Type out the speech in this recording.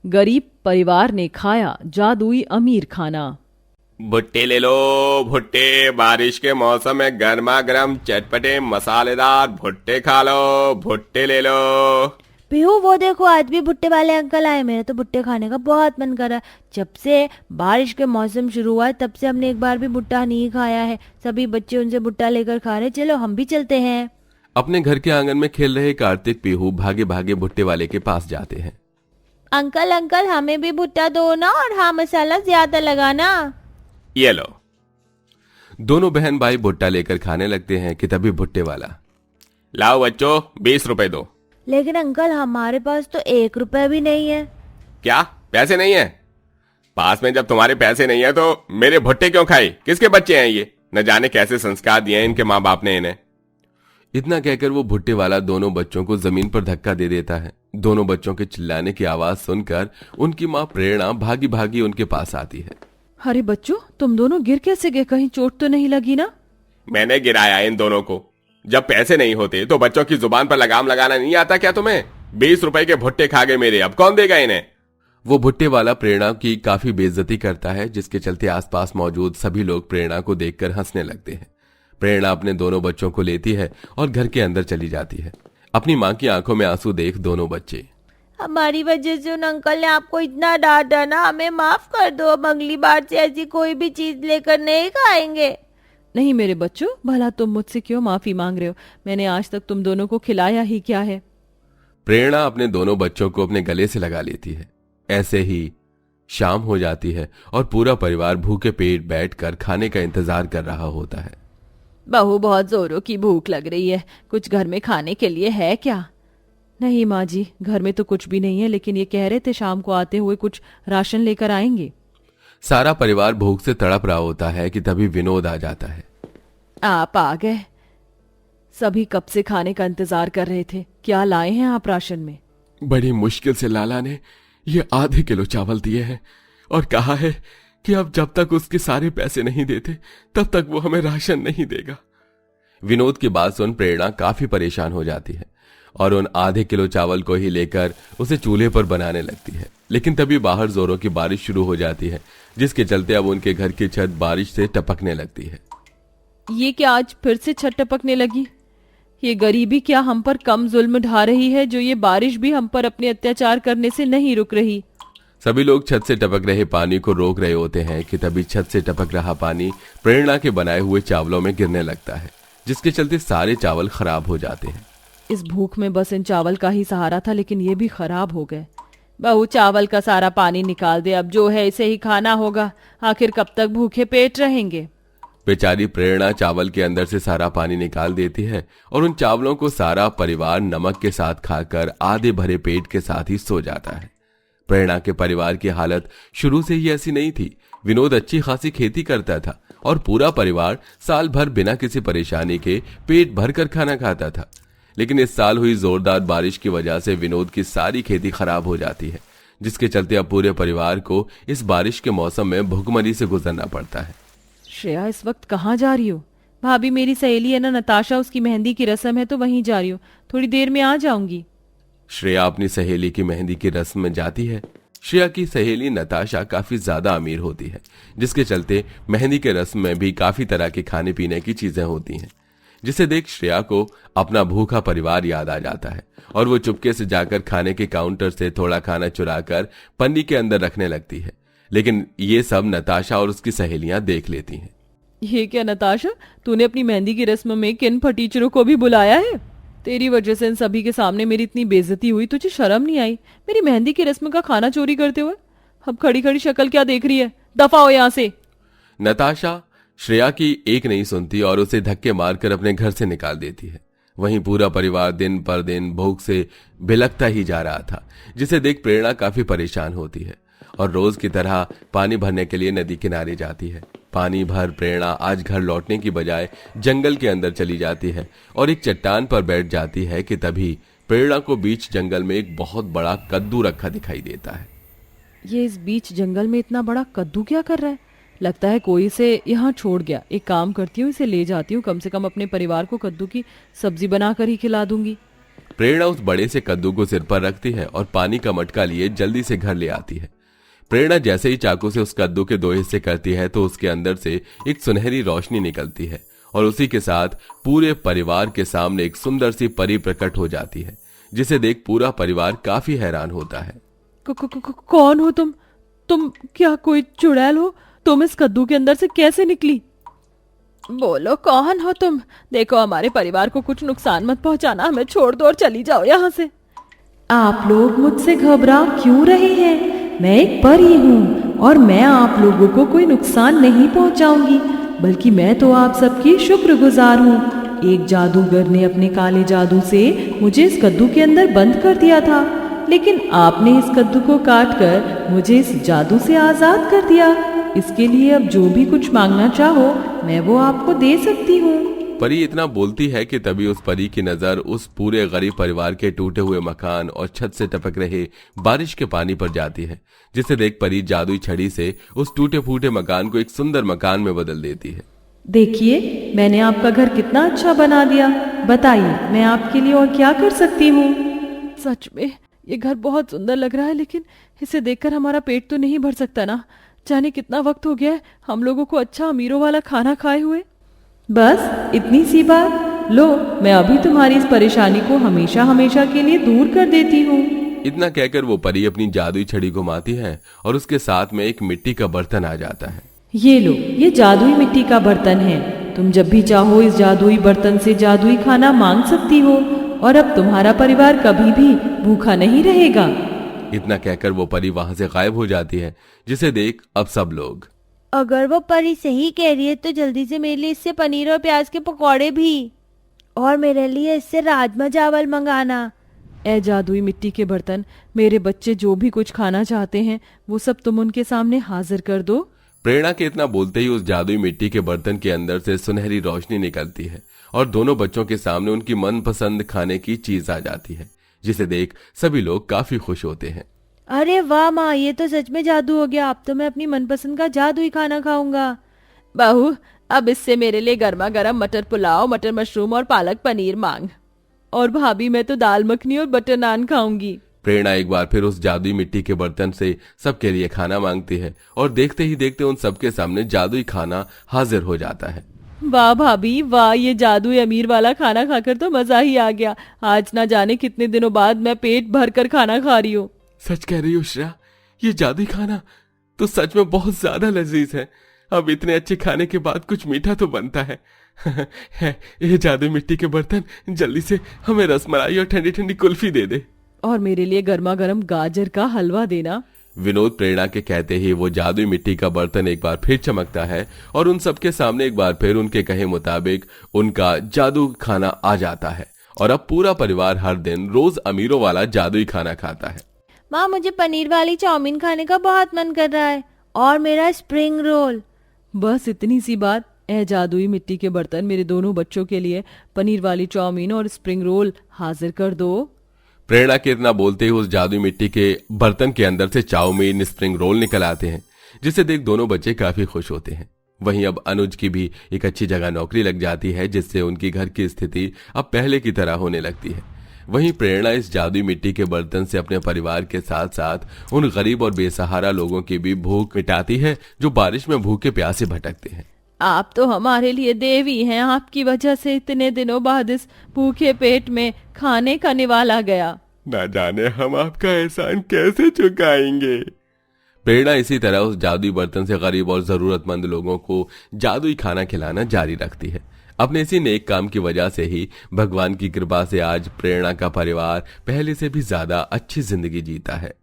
गरीब परिवार ने खाया जादुई अमीर खाना। भुट्टे ले लो भुट्टे, बारिश के मौसम में गर्मा गर्म चटपटे मसालेदार भुट्टे खा लो, भुट्टे ले लो। पीहू वो देखो आज भी भुट्टे वाले अंकल आए। मेरा तो भुट्टे खाने का बहुत मन कर रहा है। जब से बारिश के मौसम शुरू हुआ है तब से हमने एक बार भी भुट्टा नहीं खाया है। सभी बच्चे उनसे भुट्टा लेकर खा रहे। चलो हम भी चलते हैं। अपने घर के आंगन में खेल रहे कार्तिक पीहू भागे भागे भुट्टे वाले के पास जाते हैं। अंकल अंकल हमें भी भुट्टा दो ना, और हाँ मसाला ज्यादा लगाना। ये लो। दोनों बहन भाई भुट्टा लेकर खाने लगते हैं कि तभी भुट्टे वाला, लाओ बच्चों 20 रुपए दो। लेकिन अंकल हमारे पास तो 1 रुपए भी नहीं है। क्या पैसे नहीं है? पास में जब तुम्हारे पैसे नहीं है तो मेरे भुट्टे क्यों खाए? किसके बच्चे हैं ये? न जाने कैसे संस्कार दिए हैं इनके माँ बाप ने इन्हें। इतना कहकर वो भुट्टे वाला दोनों बच्चों को जमीन पर धक्का दे देता है। दोनों बच्चों के चिल्लाने की आवाज सुनकर उनकी माँ प्रेरणा भागी भागी उनके पास आती है। अरे बच्चों, तुम दोनों गिर कैसे गए? कहीं चोट तो नहीं लगी ना? मैंने गिराया इन दोनों को। जब पैसे नहीं होते तो बच्चों की जुबान पर लगाम लगाना नहीं आता क्या तुम्हें? 20 रुपए के भुट्टे खा गए मेरे, अब कौन देगा इन्हें? वो भुट्टे वाला प्रेरणा की काफी बेइज्जती करता है, जिसके चलते आसपास मौजूद सभी लोग प्रेरणा को देखकर हंसने लगते हैं। प्रेरणा अपने दोनों बच्चों को लेती है और घर के अंदर चली जाती है। अपनी माँ की आंखों में आंसू देख दोनों बच्चे, हमारी वजह से उन अंकल ने आपको इतना डांटा ना, हमें माफ कर दो। अब अगली बार से ऐसी कोई भी चीज लेकर नहीं खाएंगे। नहीं मेरे बच्चों, भला तुम मुझसे क्यों माफी मांग रहे हो? मैंने आज तक तुम दोनों को खिलाया ही क्या है? प्रेरणा अपने दोनों बच्चों को अपने गले से लगा लेती है। ऐसे ही शाम हो जाती है और पूरा परिवार भूखे पेट बैठकर खाने का इंतजार कर रहा होता है। बहू, बहुत जोरों की भूख लग रही है। कुछ घर में खाने के लिए है क्या? नहीं माँ जी, घर में तो कुछ भी नहीं है, लेकिन ये कह रहे थे शाम को आते हुए कुछ राशन लेकर आएंगे। सारा परिवार भूख से तड़प रहा होता है कि तभी विनोद आ जाता है। आप आ गए। सभी कब से खाने का इंतजार कर रहे थे। क्या लाए हैं आप राशन में? बड़ी मुश्किल से लाला ने ये आधे किलो चावल दिए हैं और कहा है कि अब जब तक उसके सारे पैसे नहीं देते तब तक वो हमें राशन नहीं देगा। विनोद की बात सुन प्रेरणा काफी परेशान हो जाती है और उन आधे किलो चावल को ही लेकर उसे चूल्हे पर बनाने लगती है। लेकिन तभी बाहर जोरों की बारिश शुरू हो जाती है, जिसके चलते अब उनके घर की छत बारिश से टपकने लगती है। ये क्या आज फिर से छत टपकने लगी? ये गरीबी क्या हम पर कम जुल्म ढा रही है, जो ये बारिश भी हम पर अपने अत्याचार करने से नहीं रुक रही? सभी लोग छत से टपक रहे पानी को रोक रहे होते हैं कि तभी छत से टपक रहा पानी प्रेरणा के बनाए हुए चावलों में गिरने लगता है, जिसके चलते सारे चावल खराब हो जाते हैं। इस भूख में बस इन चावल का ही सहारा था, लेकिन ये भी खराब हो गए। बहू, चावल का सारा पानी निकाल दे। अब जो है इसे ही खाना होगा। आखिर कब तक भूखे पेट रहेंगे? बेचारी प्रेरणा चावल के अंदर से सारा पानी निकाल देती है और उन चावलों को सारा परिवार नमक के साथ खाकर आधे भरे पेट के साथ ही सो जाता है। प्रेरणा के परिवार की हालत शुरू से ही ऐसी नहीं थी। विनोद अच्छी खासी खेती करता था और पूरा परिवार साल भर बिना किसी परेशानी के पेट भरकर खाना खाता था। लेकिन इस साल हुई जोरदार बारिश की वजह से विनोद की सारी खेती खराब हो जाती है, जिसके चलते अब पूरे परिवार को इस बारिश के मौसम में भुखमरी से गुजरना पड़ता है। श्रेया, इस वक्त कहाँ जा रही हो? भाभी मेरी सहेली है ना नताशा, उसकी मेहंदी की रस्म है तो वहीं जा रही हूँ। थोड़ी देर में आ जाऊंगी। श्रेया अपनी सहेली की मेहंदी की रस्म में जाती है। श्रेया की सहेली नताशा काफी ज्यादा अमीर होती है, जिसके चलते मेहंदी के रस्म में भी काफी तरह के खाने पीने की चीजें होती हैं, जिसे देख श्रेया को अपना भूखा परिवार याद आ जाता है और वो चुपके से जाकर खाने के काउंटर से थोड़ा खाना चुराकर पन्नी के अंदर रखने लगती है। लेकिन ये सब नताशा और उसकी सहेलियां देख लेती हैं। ये क्या नताशा, तूने अपनी मेहंदी की रस्म में किन फटीचरों को भी बुलाया है? तेरी वजह से इन सभी के सामने मेरी इतनी बेइज्जती हुई। तुझे शर्म नहीं आई मेरी मेहंदी की रस्म का खाना चोरी करते हुए? अब खड़ी खड़ी शक्ल क्या देख रही है? दफा हो यहाँ से। नताशा श्रेया की एक नहीं सुनती और उसे धक्के मारकर अपने घर से निकाल देती है। वहीं पूरा परिवार दिन पर दिन भूख से भिलकता ही जा रहा था, जिसे देख प्रेरणा काफी परेशान होती है और रोज की तरह पानी भरने के लिए नदी किनारे जाती है। पानी भर प्रेरणा आज घर लौटने की बजाय जंगल के अंदर चली जाती है और एक चट्टान पर बैठ जाती है कि तभी प्रेरणा को बीच जंगल में एक बहुत बड़ा कद्दू रखा दिखाई देता है। ये इस बीच जंगल में इतना बड़ा कद्दू क्या कर रहा है? लगता है कोई इसे यहाँ छोड़ गया। एक काम करती हूँ, इसे ले जाती हूँ, कम से कम अपने परिवार को कद्दू की सब्जी बनाकर ही खिला दूंगी। प्रेरणा उस बड़े से कद्दू को सिर पर रखती है और पानी का मटका लिए जल्दी से घर ले आती है। प्रेरणा जैसे ही चाकू से उस कद्दू के 2 हिस्से करती है तो उसके अंदर से एक सुनहरी रोशनी निकलती है और उसी के साथ पूरे परिवार के सामने एक सुंदर सी परी प्रकट हो जाती है, जिसे देख पूरा परिवार काफी हैरान होता है। कौन हो तुम? तुम क्या कोई चुड़ैल हो? तुम इस कद्दू के अंदर से कैसे निकली? बोलो कौन हो तुम? देखो हमारे परिवार को कुछ नुकसान मत पहुंचाना, हमें छोड़ दो और चली जाओ यहाँ से। आप लोग मुझसे घबरा क्यों रहे हैं? मैं एक परी हूँ और मैं आप लोगों को कोई नुकसान नहीं पहुंचाऊंगी, बल्कि मैं तो आप सबकी शुक्रगुजार हूँ। एक जादूगर ने अपने काले जादू से मुझे इस कद्दू के अंदर बंद कर दिया था, लेकिन आपने इस कद्दू को काट कर मुझे इस जादू से आजाद कर दिया। इसके लिए अब जो भी कुछ मांगना चाहो मैं वो आपको दे सकती हूँ। परी इतना बोलती है कि तभी उस परी की नजर उस पूरे गरीब परिवार के टूटे हुए मकान और छत से टपक रहे बारिश के पानी पर जाती है, जिसे देख परी जादुई छड़ी से उस टूटे फूटे मकान को एक सुंदर मकान में बदल देती है। देखिए मैंने आपका घर कितना अच्छा बना दिया। बताइए मैं आपके लिए और क्या कर सकती हूँ? सच में ये घर बहुत सुंदर लग रहा है, लेकिन इसे देखकर हमारा पेट तो नहीं भर सकता ना। जाने कितना वक्त हो गया है हम लोगों को अच्छा अमीरों वाला खाना खाए हुए। बस इतनी सी बात? लो मैं अभी तुम्हारी इस परेशानी को हमेशा हमेशा के लिए दूर कर देती हूँ। इतना कहकर वो परी अपनी जादुई छड़ी घुमाती है और उसके साथ में एक मिट्टी का बर्तन आ जाता है। ये लो, ये जादुई मिट्टी का बर्तन है। तुम जब भी चाहो इस जादुई बर्तन से जादुई खाना मांग सकती हो और अब तुम्हारा परिवार कभी भी भूखा नहीं रहेगा। इतना कहकर वो परी वहां से गायब हो जाती है, जिसे देख अब सब लोग। अगर वो परी सही कह रही है तो जल्दी से मेरे लिए इससे पनीर और प्याज के पकौड़े भी, और मेरे लिए इससे राजमा चावल मंगाना। ए जादुई मिट्टी के बर्तन, मेरे बच्चे जो भी कुछ खाना चाहते हैं वो सब तुम उनके सामने हाजिर कर दो। प्रेरणा के इतना बोलते ही उस जादुई मिट्टी के बर्तन के अंदर से सुनहरी रोशनी निकलती है और दोनों बच्चों के सामने उनकी मनपसंद खाने की चीज आ जाती है, जिसे देख सभी लोग काफी खुश होते हैं। अरे वाह माँ, ये तो सच में जादू हो गया। अब तो मैं अपनी मनपसंद का जादुई खाना खाऊंगा। बहू अब इससे मेरे लिए गर्मा गर्म मटर पुलाव, मटर मशरूम और पालक पनीर मांग। और भाभी मैं तो दाल मखनी और बटर नान खाऊंगी। प्रेरणा एक बार फिर उस जादुई मिट्टी के बर्तन से सबके लिए खाना मांगती है और देखते ही देखते उन सबके सामने जादुई खाना हाजिर हो जाता है। वाह भाभी वाह, ये जादुई अमीर वाला खाना खाकर तो मजा ही आ गया। आज ना जाने कितने दिनों बाद मैं पेट भर कर खाना खा रही हूँ। सच कह रही हो श्रेया, ये जादुई खाना तो सच में बहुत ज्यादा लजीज है। अब इतने अच्छे खाने के बाद कुछ मीठा तो बनता है। ये जादुई मिट्टी के बर्तन जल्दी से हमें रसमलाई और ठंडी ठंडी कुल्फी दे दे, और मेरे लिए गर्मा गर्म गाजर का हलवा देना। विनोद प्रेरणा के कहते ही वो जादुई मिट्टी का बर्तन एक बार फिर चमकता है और उन सबके सामने एक बार फिर उनके कहे मुताबिक उनका जादू खाना आ जाता है और अब पूरा परिवार हर दिन रोज अमीरों वाला जादुई खाना खाता है। माँ मुझे पनीर वाली चाउमीन खाने का बहुत मन कर रहा है, और मेरा स्प्रिंग रोल। बस इतनी सी बात। ए जादुई मिट्टी के बर्तन, मेरे दोनों बच्चों के लिए पनीर वाली चाउमीन और स्प्रिंग रोल हाजिर कर दो। प्रेरणा के इतना बोलते ही उस जादुई मिट्टी के बर्तन के अंदर से चाउमीन, स्प्रिंग रोल निकल आते हैं, जिसे देख दोनों बच्चे काफी खुश होते हैं। वहीं अब अनुज की भी एक अच्छी जगह नौकरी लग जाती है, जिससे उनकी घर की स्थिति अब पहले की तरह होने लगती है। वहीं प्रेरणा इस जादुई मिट्टी के बर्तन से अपने परिवार के साथ साथ उन गरीब और बेसहारा लोगों की भी भूख मिटाती है जो बारिश में भूखे प्यासे भटकते हैं। आप तो हमारे लिए देवी हैं। आपकी वजह से इतने दिनों बाद इस भूखे पेट में खाने का निवाला गया। ना जाने हम आपका एहसान कैसे चुकाएंगे। प्रेरणा इसी तरह उस जादुई बर्तन से गरीब और जरूरतमंद लोगों को जादुई खाना खिलाना जारी रखती है। अपने इसी नेक काम की वजह से ही भगवान की कृपा से आज प्रेरणा का परिवार पहले से भी ज्यादा अच्छी जिंदगी जीता है।